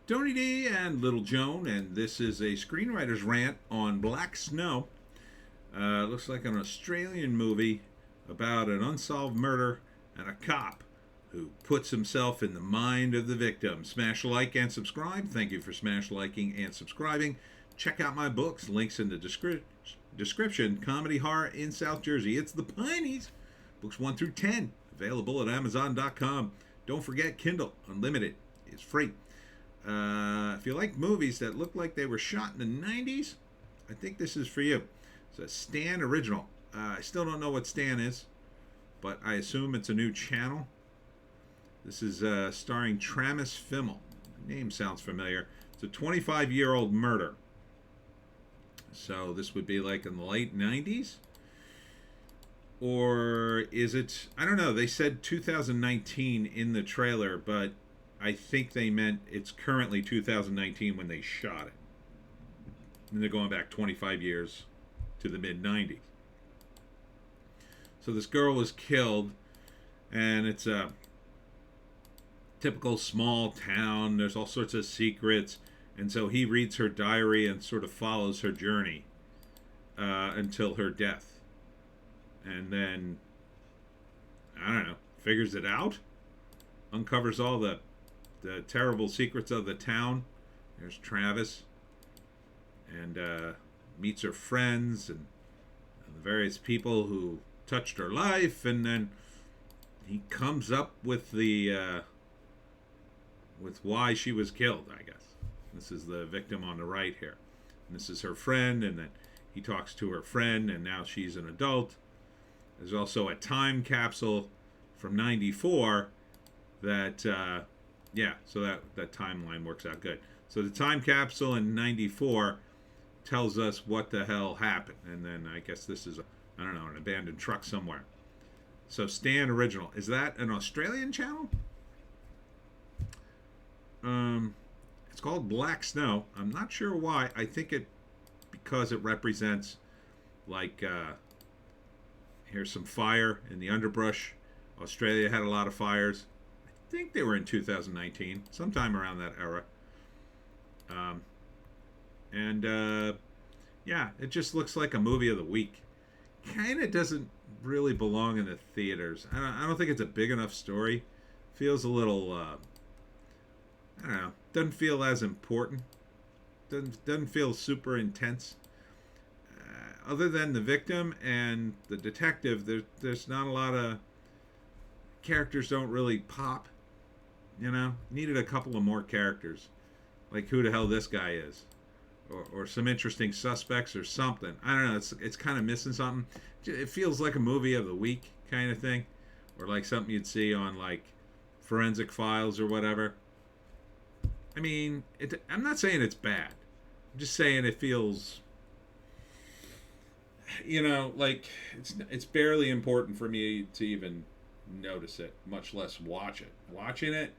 Tony D and Little Joan, and this is a screenwriter's rant on Black Snow. Looks like an Australian movie about an unsolved murder and a cop who puts himself in the mind of the victim. Smash like and subscribe. Thank you for smash liking and subscribing. Check out my books. Links in the description. Comedy horror in South Jersey. It's the Pineys. Books 1 through 10. Available at Amazon.com. Don't forget Kindle Unlimited is free. If you like movies that look like they were shot in the 90s, I think this is for you. It's a Stan original. I still don't know what Stan is, but I assume it's a new channel. This is starring Travis Fimmel. Name sounds familiar. It's a 25-year-old murder. So this would be like in the late 90s? Or is it, I don't know, they said 2019 in the trailer, but I think they meant it's currently 2019 when they shot it. And they're going back 25 years to the mid-90s. So this girl was killed, and it's a typical small town. There's all sorts of secrets. And so he reads her diary and sort of follows her journey until her death. And then, I don't know, figures it out, uncovers all the terrible secrets of the town. There's Travis, and meets her friends and the various people who touched her life, and then he comes up with the with why she was killed, I guess. This is the victim on the right here. And this is her friend, and then he talks to her friend, and now she's an adult. There's also a time capsule from 94 that, so that timeline works out good. So the time capsule in 94 tells us what the hell happened. And then I guess this is, an abandoned truck somewhere. So Stan Original. Is that an Australian channel? It's called Black Snow. I'm not sure why. I think because it represents, like, here's some fire in the underbrush. Australia had a lot of fires. I think they were in 2019, sometime around that era. It just looks like a movie of the week. Kind of doesn't really belong in the theaters. I don't think it's a big enough story. Feels a little, I don't know, doesn't feel as important. Doesn't feel super intense. Other than the victim and the detective, there's not a lot of characters don't really pop. Needed a couple of more characters, like who the hell this guy is, or some interesting suspects or something. I don't know. It's kind of missing something. It feels like a movie of the week kind of thing, or like something you'd see on like Forensic Files or whatever. I mean, I'm not saying it's bad. I'm just saying it feels, like it's barely important for me to even notice it, much less watch it. Watching it,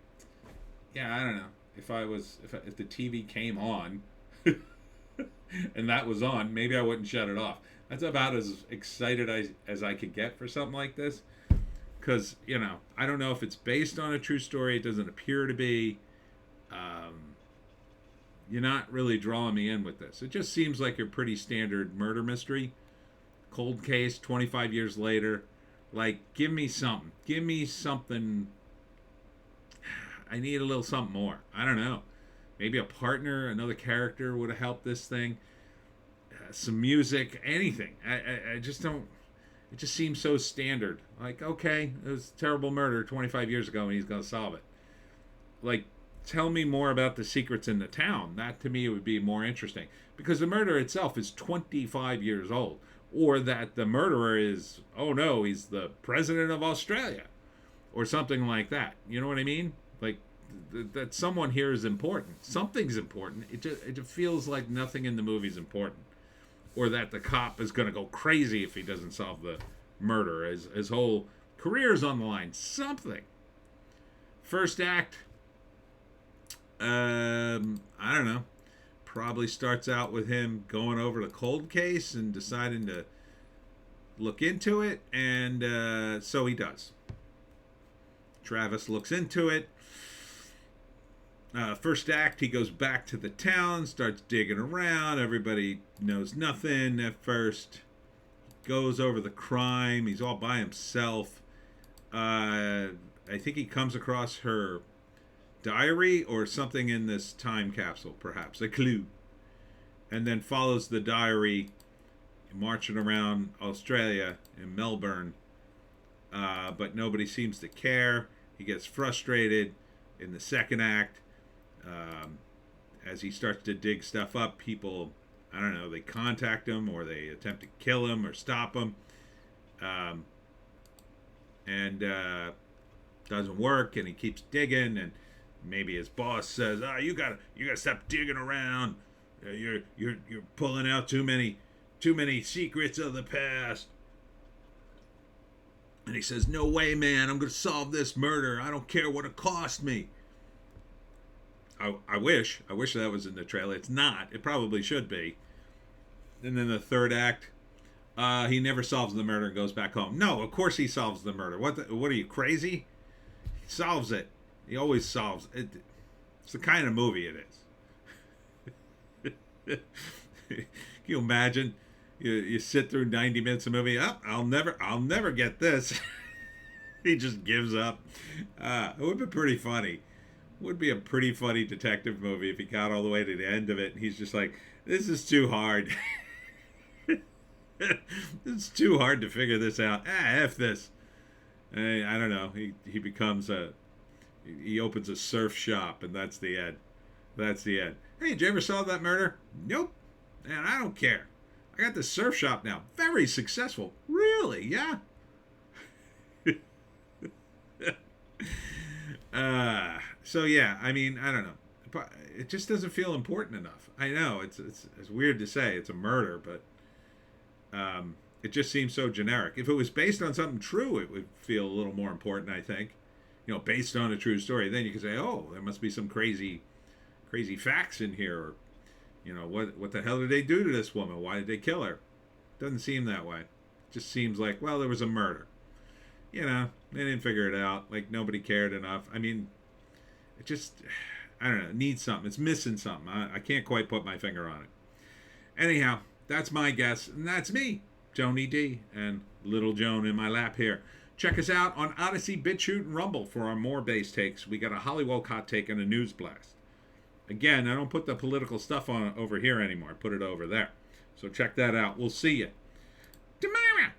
I don't know. If the TV came on and that was on, maybe I wouldn't shut it off. That's about as excited as I could get for something like this, because I don't know if it's based on a true story. It doesn't appear to be. You're not really drawing me in with this. It just seems like a pretty standard murder mystery. Cold case, 25 years later. Like, give me something. Give me something. I need a little something more. I don't know. Maybe a partner, another character would have helped this thing. Some music, anything. I just don't. It just seems so standard. Like, okay, it was a terrible murder 25 years ago and he's going to solve it. Like, tell me more about the secrets in the town. That, to me, would be more interesting. Because the murder itself is 25 years old. Or that the murderer is, oh no, he's the president of Australia. Or something like that. You know what I mean? Like, that someone here is important. Something's important. It just feels like nothing in the movie is important. Or that the cop is going to go crazy if he doesn't solve the murder. His whole career is on the line. Something. First act, I don't know. Probably starts out with him going over the cold case and deciding to look into it, and so he does. Travis looks into it. First act, he goes back to the town, starts digging around. Everybody knows nothing at first. Goes over the crime. He's all by himself. I think he comes across her diary or something in this time capsule, perhaps a clue, and then follows the diary, marching around Australia in Melbourne, but nobody seems to care. He gets frustrated in the second act. As he starts to dig stuff up, people, I don't know, they contact him or they attempt to kill him or stop him, and doesn't work, and he keeps digging, and maybe his boss says, you gotta stop digging around. You're pulling out too many secrets of the past. And he says, no way, man, I'm gonna solve this murder. I don't care what it cost me. I wish that was in the trailer. It's not. It probably should be. And then the third act, he never solves the murder and goes back home. No, of course he solves the murder. What are you, crazy? He solves it. He always solves it. It's the kind of movie it is. Can you imagine? You sit through 90 minutes of movie. I'll never get this. He just gives up. It would be pretty funny. Would be a pretty funny detective movie if he got all the way to the end of it and he's just like, this is too hard. It's too hard to figure this out. F this. I don't know. He becomes he opens a surf shop and that's the end. That's the end. Hey, did you ever solve that murder? Nope. Man, I don't care. I got this surf shop now. Very successful. Really? Yeah. So yeah, I mean, I don't know. It just doesn't feel important enough. I know it's weird to say it's a murder, but it just seems so generic. If it was based on something true, it would feel a little more important, I think. Based on a true story. Then you could say, oh, there must be some crazy facts in here, or what the hell did they do to this woman? Why did they kill her? Doesn't seem that way. It just seems like, well, there was a murder. They didn't figure it out. Like, nobody cared enough. I mean, it just, I don't know, it needs something. It's missing something. I can't quite put my finger on it. Anyhow, that's my guess. And that's me, Joni D, and little Joan in my lap here. Check us out on Odysee, Bitchute, and Rumble for our more base takes. We got a Hollywoke hot take and a news blast. Again, I don't put the political stuff on over here anymore. I put it over there. So check that out. We'll see you tomorrow.